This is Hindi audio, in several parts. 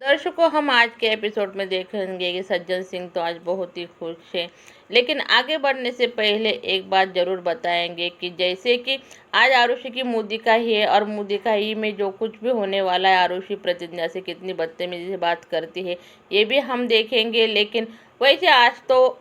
दर्शकों, हम आज के एपिसोड में देखेंगे कि सज्जन सिंह तो आज बहुत ही खुश है। लेकिन आगे बढ़ने से पहले एक बात ज़रूर बताएंगे कि जैसे कि आज आरुषि की मुदी का ही है और मुदी का ही में जो कुछ भी होने वाला है, आरुषि प्रतिज्ञा से कितनी बदतमीजी से बात करती है ये भी हम देखेंगे। लेकिन वैसे आज तो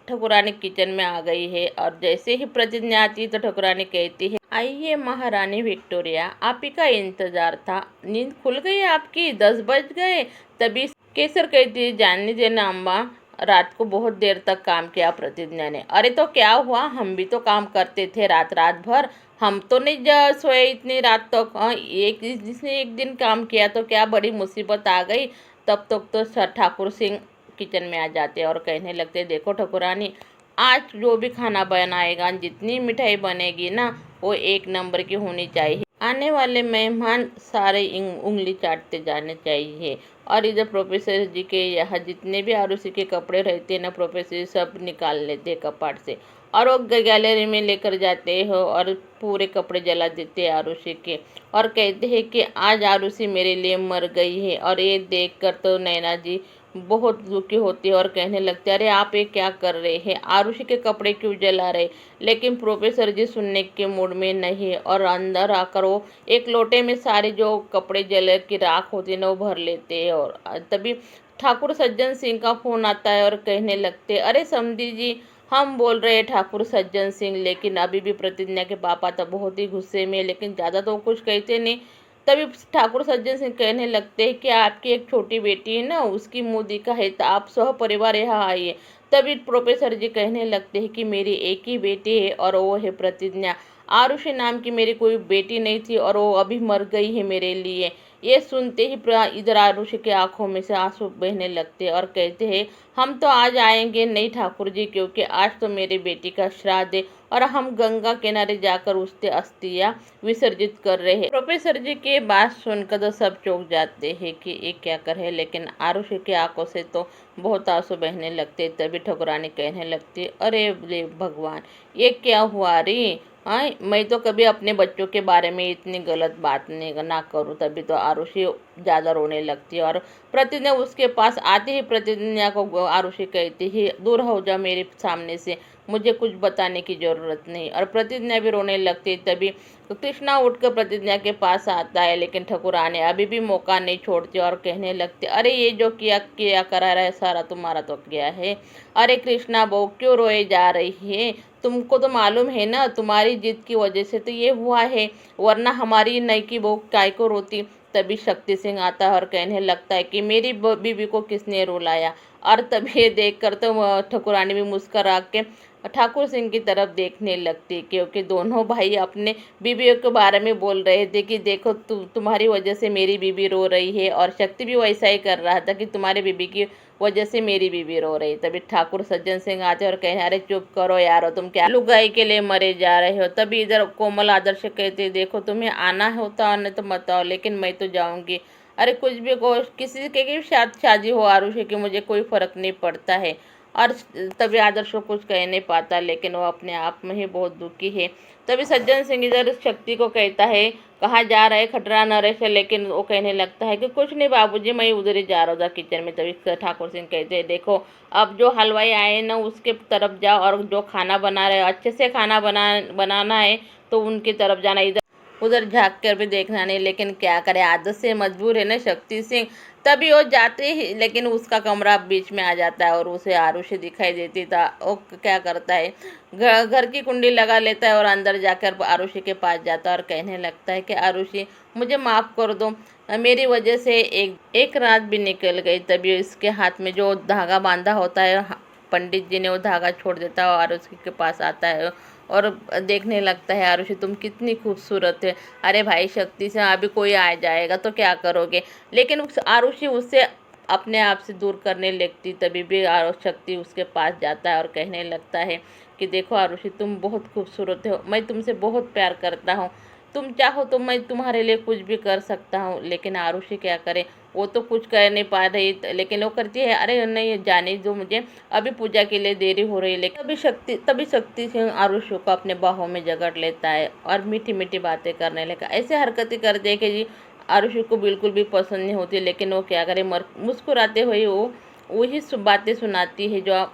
ठकुरानी किचन में आ गई है और जैसे ही प्रतिज्ञा आती तो ठकुरानी कहती है, आइए महारानी विक्टोरिया, आप ही का इंतजार था। नींद खुल गई आपकी? 10 बज गए। तभी केसर कहती है, जानने देना अम्मा, रात को बहुत देर तक काम किया प्रतिज्ञा ने। अरे तो क्या हुआ, हम भी तो काम करते थे रात रात भर, हम तो नहीं सोए इतनी रात तक। एक जिसने एक दिन काम किया तो क्या बड़ी मुसीबत आ गई। तब तक तो सर ठाकुर सिंह किचन में आ जाते और कहने लगते, देखो ठकुरानी, आज जो भी खाना बनाएगा, जितनी मिठाई बनेगी ना, वो एक नंबर की होनी चाहिए। आने वाले मेहमान सारे उंगली चाटते जाने चाहिए। और इधर प्रोफेसर जी के यहाँ जितने भी आरुषि के कपड़े रहते हैं ना, प्रोफेसर जी सब निकाल लेते हैं कपाट से और वो गैलरी में लेकर जाते हो और पूरे कपड़े जला देते हैं आरुषि के और कहते हैं कि आज आरुषि मेरे लिए मर गई है। और ये देखकर तो नैना जी बहुत दुखी होती है और कहने लगते, अरे आप ये क्या कर रहे हैं, आरुषि के कपड़े क्यों जला रहे। लेकिन प्रोफेसर जी सुनने के मूड में नहीं और अंदर आकर वो एक लोटे में सारे जो कपड़े जले की राख होती है ना, वो भर लेते हैं। और तभी ठाकुर सज्जन सिंह का फोन आता है और कहने लगते, अरे समधी जी, हम बोल रहे हैं ठाकुर सज्जन सिंह। लेकिन अभी भी प्रतिज्ञा के पापा तो बहुत ही गुस्से में, लेकिन ज़्यादा तो कुछ कहते नहीं। तभी ठाकुर सज्जन सिंह कहने लगते हैं कि आपकी एक छोटी बेटी है ना, उसकी मुदी का है, तो आप सह परिवार यहाँ आइए। तभी प्रोफेसर जी कहने लगते हैं कि मेरी एक ही बेटी है और वो है प्रतिज्ञा। आरुषि नाम की मेरी कोई बेटी नहीं थी और वो अभी मर गई है मेरे लिए। ये सुनते ही इधर आरुषि के आंखों में से आंसू बहने लगते और कहते हैं, हम तो आज आएंगे नहीं ठाकुर जी, क्योंकि आज तो मेरी बेटी का श्राद्ध है और हम गंगा किनारे जाकर उसके अस्थियां विसर्जित कर रहे हैं। प्रोफेसर जी की बात सुनकर तो सब चौंक जाते हैं कि ये क्या कर है। लेकिन आरुषि की आंखों से तो बहुत आंसू बहने लगते। तभी ठकुरानी कहने लगती, अरे भगवान, ये क्या हुआ रे। हाँ, मैं तो कभी अपने बच्चों के बारे में इतनी गलत बात नहीं ना करूँ। तभी तो आरुषि ज़्यादा रोने लगती है और प्रतिज्ञा उसके पास आती ही प्रतिज्ञा को आरुषि कहती है, दूर हो जा मेरे सामने से, मुझे कुछ बताने की ज़रूरत नहीं। और प्रतिज्ञा भी रोने लगती। तभी कृष्णा उठकर प्रतिज्ञा के पास आता है, लेकिन ठकुरानी अभी भी मौका नहीं छोड़ती और कहने लगते, अरे ये जो किया किया करा रहा है सारा तुम्हारा तो क्या है। अरे कृष्णा बहू, क्यों रोए जा रही है, तुमको तो मालूम है ना, तुम्हारी जिद की वजह से तो ये हुआ है, वरना हमारी नई की बहू काय को रोती। तभी शक्ति सिंह आता है और कहने लगता है कि मेरी बीबी को किसने रुलाया। और तभी ये देखकर तो ठकुरानी भी मुस्कुरा के ठाकुर सिंह की तरफ देखने लगती, क्योंकि दोनों भाई अपने बीबियों के बारे में बोल रहे थे कि देखो तुम्हारी वजह से मेरी बीबी रो रही है। और शक्ति भी वैसा ही कर रहा था कि तुम्हारी बीबी की वजह से मेरी बीबी रो रही। तभी ठाकुर सज्जन सिंह आते और कहने, अरे चुप करो यारो, तुम क्या लुगाई के लिए मरे जा रहे हो। तभी इधर कोमल आदर्श कहते, देखो तुम्हें आना होता नहीं तो मत आओ, लेकिन मैं तो जाऊंगी। अरे कुछ भी को किसी के शादी हो आरुषि की, मुझे कोई फर्क नहीं पड़ता है। और तभी आदर्श को कुछ कह नहीं पाता, लेकिन वो अपने आप में ही बहुत दुखी है। तभी सज्जन सिंह इधर शक्ति को कहता है, कहाँ जा रहे खटरा नरेश। लेकिन वो कहने लगता है कि कुछ नहीं बाबूजी, मैं उधर ही जा रहा था किचन में। तभी ठाकुर सिंह कहते हैं, देखो अब जो हलवाई आए ना उसके तरफ जाओ और जो खाना बना रहे अच्छे से खाना बनाना है तो उनकी तरफ जाना, इधर उधर झाँक कर भी देखना नहीं। लेकिन क्या करे, आदत से मजबूर है ना शक्ति सिंह। तभी वो जाते ही, लेकिन उसका कमरा बीच में आ जाता है और उसे आरुषि दिखाई देती था। वो क्या करता है, घर की कुंडी लगा लेता है और अंदर जाकर आरुषि के पास जाता है और कहने लगता है कि आरुषि, मुझे माफ़ कर दो, मेरी वजह से एक रात भी निकल गई। तभी इसके हाथ में जो धागा बांधा होता है, पंडित जी ने वो धागा छोड़ देता है और आरुषि के पास आता है और देखने लगता है, आरुषि तुम कितनी खूबसूरत है। अरे भाई शक्ति से अभी कोई आ जाएगा तो क्या करोगे। लेकिन आरुषि उससे अपने आप से दूर करने लगती। तभी भी शक्ति उसके पास जाता है और कहने लगता है कि देखो आरुषि, तुम बहुत खूबसूरत हो, मैं तुमसे बहुत प्यार करता हूँ, तुम चाहो तो मैं तुम्हारे लिए कुछ भी कर सकता हूँ। लेकिन आरुषि क्या करे, वो तो कुछ कर नहीं पा रही, लेकिन वो करती है, अरे नहीं जाने दो मुझे, अभी पूजा के लिए देरी हो रही है। लेकिन तभी शक्ति सिंह आरुषि को अपने बाहों में जकड़ लेता है और मीठी मीठी बातें करने लगा। ऐसे हरकतें कर दे कि जी आरुषि को बिल्कुल भी पसंद नहीं होती, लेकिन वो क्या करे, मुस्कुराते हुए वो वही बातें सुनाती है जो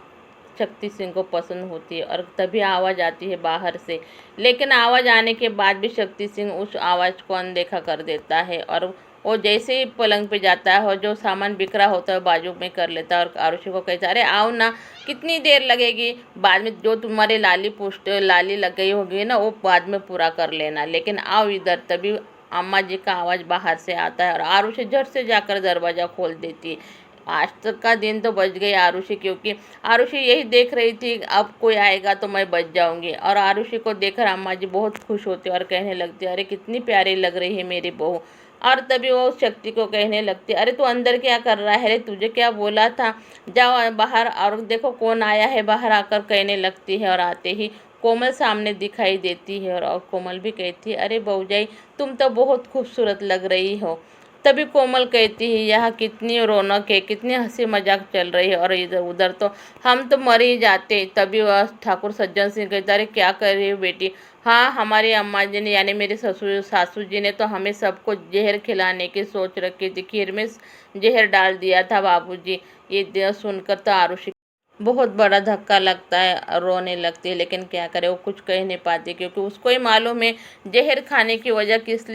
शक्ति सिंह को पसंद होती है। और तभी आवाज़ आती है बाहर से, लेकिन आवाज़ आने के बाद भी शक्ति सिंह उस आवाज़ को अनदेखा कर देता है और वो जैसे ही पलंग पे जाता है और जो सामान बिखरा होता है बाजू में कर लेता है और आरुषि को कहता है, अरे आओ ना, कितनी देर लगेगी, बाद में जो तुम्हारे लाली लग गई होगी ना वो बाद में पूरा कर लेना, लेकिन आओ इधर। तभी अम्मा जी का आवाज़ बाहर से आता है और आरुषि झट से जाकर दरवाज़ा खोल देती है। आज तक का दिन तो बच गई आरुषि, क्योंकि आरुषि यही देख रही थी अब कोई आएगा तो मैं बच जाऊंगी। और आरुषि को देखकर अम्मा जी बहुत खुश होती और कहने लगती, अरे कितनी प्यारी लग रही है मेरी बहू। और तभी वो शक्ति को कहने लगती, अरे तू अंदर क्या कर रहा है रे, तुझे क्या बोला था, जाओ बाहर और देखो कौन आया है, बाहर आकर कहने लगती है। और आते ही कोमल सामने दिखाई देती है और कोमल भी कहती है, अरे बहूजाई तुम तो बहुत खूबसूरत लग रही हो। तभी कोमल कहती है, यहाँ कितनी रौनक है, कितनी हंसी मजाक चल रही है और इधर उधर तो हम तो मर ही जाते। तभी वह ठाकुर सज्जन सिंह कहता, अरे क्या कर रही हो बेटी, हाँ हमारी अम्मा जी ने यानी मेरे ससुर सासू जी ने तो हमें सबको जहर खिलाने की सोच रखी थी, खीर में जहर डाल दिया था बाबूजी। ये सुनकर तो आरुषि बहुत बड़ा धक्का लगता है और रोने लगती है, लेकिन क्या करे, वो कुछ कह नहीं पाती क्योंकि उसको ही मालूम है जहर खाने की वजह किस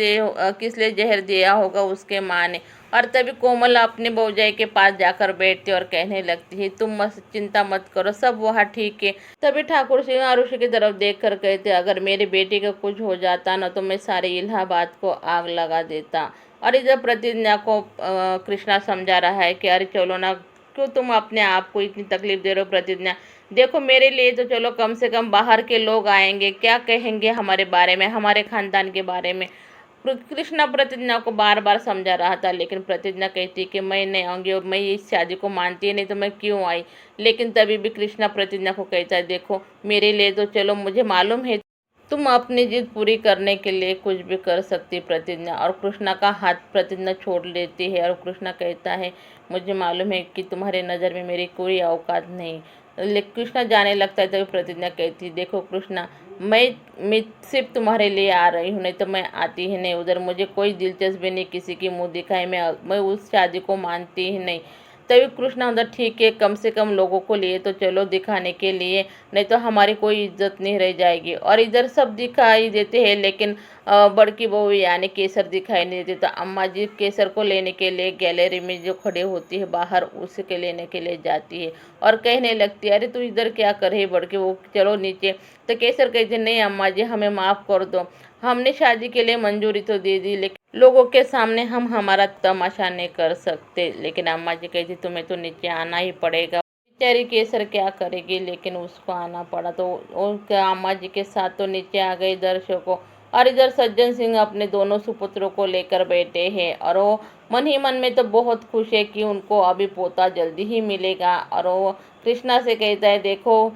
लिए जहर दिया होगा उसके माँ ने। और तभी कोमल अपने भौजाई के पास जाकर बैठती और कहने लगती है, तुम मत चिंता मत करो, सब वहाँ ठीक है। तभी ठाकुर सिंह आरुषि की तरफ देख कर कहते, अगर मेरी बेटी का कुछ हो जाता ना तो मैं सारे इलाहाबाद को आग लगा देता। और इधर प्रतिज्ञा को कृष्णा समझा रहा है कि अरे चलो ना, क्यों तुम अपने आप को इतनी तकलीफ दे रहे हो प्रतिज्ञा, देखो मेरे लिए तो चलो कम से कम बाहर के लोग आएंगे, क्या कहेंगे हमारे बारे में, हमारे खानदान के बारे में। कृष्णा प्रतिज्ञा को बार बार समझा रहा था, लेकिन प्रतिज्ञा कहती कि मैं नहीं आऊँगी और मैं इस शादी को मानती ही नहीं तो मैं क्यों आई। लेकिन तभी भी कृष्णा प्रतिज्ञा को कहता है, देखो मेरे लिए तो चलो, मुझे मालूम है तुम अपनी जिद पूरी करने के लिए कुछ भी कर सकती प्रतिज्ञा। और कृष्णा का हाथ प्रतिज्ञा छोड़ लेती है और कृष्णा कहता है, मुझे मालूम है कि तुम्हारे नज़र में मेरी कोई औकात नहीं। लेकिन कृष्णा जाने लगता है तभी प्रतिज्ञा कहती, देखो कृष्णा, मैं सिर्फ तुम्हारे लिए आ रही हूँ, नहीं तो मैं आती ही नहीं उधर, मुझे कोई दिलचस्पी नहीं किसी की मुँह दिखाई में, मैं उस शादी को मानती ही नहीं। तभी कृष्णा अंदर, ठीक है कम से कम लोगों को लिए तो चलो दिखाने के लिए, नहीं तो हमारी कोई इज्जत नहीं रह जाएगी। और इधर सब दिखाई देते हैं, लेकिन बड़की बहू यानी केसर दिखाई नहीं देती। तो अम्मा जी केसर को लेने के लिए गैलरी में जो खड़े होती है बाहर, उसके लेने के लिए जाती है और कहने लगती है, अरे तू इधर क्या कर रही है बड़की बहू, चलो नीचे। तो केसर कहते, नहीं अम्मा जी हमें माफ़ कर दो, हमने शादी के लिए मंजूरी तो दे दी, लेकिन लोगों के सामने हम हमारा तमाशा नहीं कर सकते। लेकिन अम्मा जी कहती, तुम्हें तो नीचे आना ही पड़ेगा। बेचारी केसर क्या करेगी, लेकिन उसको आना पड़ा। तो उनके अम्मा जी के साथ तो नीचे आ गए दर्शकों। और इधर सज्जन सिंह अपने दोनों सुपुत्रों को लेकर बैठे हैं और वो मन ही मन में तो बहुत खुश है कि उनको अभी पोता जल्दी ही मिलेगा। और वो कृष्णा से कहता है, देखो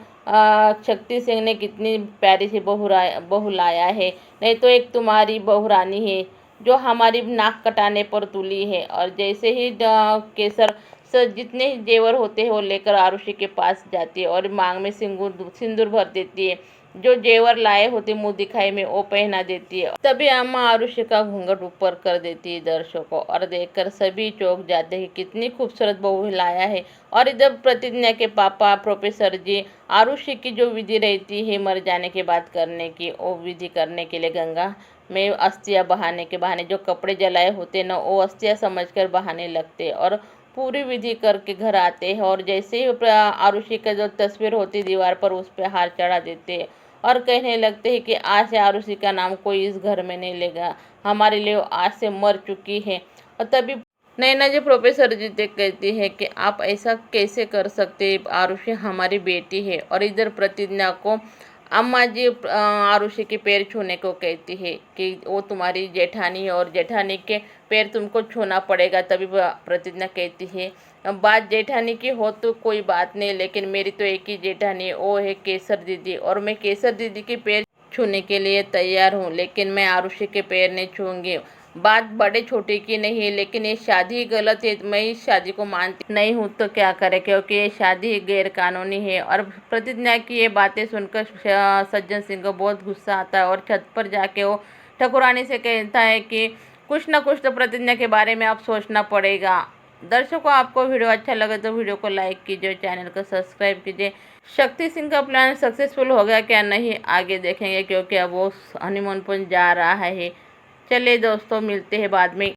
शक्ति सिंह ने कितनी प्यारी सी बहू लाया है, नहीं तो एक तुम्हारी बहुरानी है जो हमारी नाक कटाने पर तुली है। और जैसे ही केसर जितने ही जेवर होते हैं वो लेकर आरुषि के पास जाती है और मांग में सिंदूर भर देती है, जो जेवर लाए होते मुंह दिखाई में वो पहना देती है। तभी अम्मा आरुषि का घूंघट ऊपर कर देती है दर्शकों और देखकर सभी चौंक जाते हैं, कितनी खूबसूरत बहू लाया है। और इधर प्रतिज्ञा के पापा प्रोफेसर जी आरुषि की जो विधि रहती है मर जाने के बाद करने की, वो विधि करने के लिए गंगा में अस्थियाँ बहाने के बहाने जो कपड़े जलाए होते ना वो अस्थियाँ समझकर बहाने लगते और पूरी विधि करके घर आते हैं। और जैसे ही आरुषि का जो तस्वीर होती दीवार पर उस पर हार चढ़ा देते हैं और कहने लगते हैं कि आज से आरुषि का नाम कोई इस घर में नहीं लेगा, हमारे लिए आज से मर चुकी है। और तभी नैना जी प्रोफेसर जी से कहती है कि आप ऐसा कैसे कर सकते, आरुषि हमारी बेटी है। और इधर प्रतिज्ञा को अम्मा जी आरुषि के पैर छूने को कहती है कि वो तुम्हारी जेठानी है और जेठानी के पैर तुमको छूना पड़ेगा। तभी प्रतिज्ञा कहती है, बात जेठानी की हो तो कोई बात नहीं, लेकिन मेरी तो एक ही जेठानी है, वो है केसर दीदी, और मैं केसर दीदी के पैर छूने के लिए तैयार हूँ, लेकिन मैं आरुषि के पैर नहीं छूऊंगी। बात बड़े छोटे की नहीं है, लेकिन ये शादी गलत है, मैं इस शादी को मानती नहीं हूँ तो क्या करें, क्योंकि ये शादी गैर कानूनी है। और प्रतिज्ञा की ये बातें सुनकर सज्जन सिंह को बहुत गुस्सा आता है और छत पर जाके वो ठकुरानी से कहता है कि कुछ ना कुछ तो प्रतिज्ञा के बारे में अब सोचना पड़ेगा। दर्शकों, आपको वीडियो अच्छा लगे तो वीडियो को लाइक कीजिए, चैनल को सब्सक्राइब कीजिए। शक्ति सिंह का प्लान सक्सेसफुल हो गया क्या नहीं आगे देखेंगे, क्योंकि अब वो हनीमून पर जा रहा है। चलिए दोस्तों, मिलते हैं बाद में।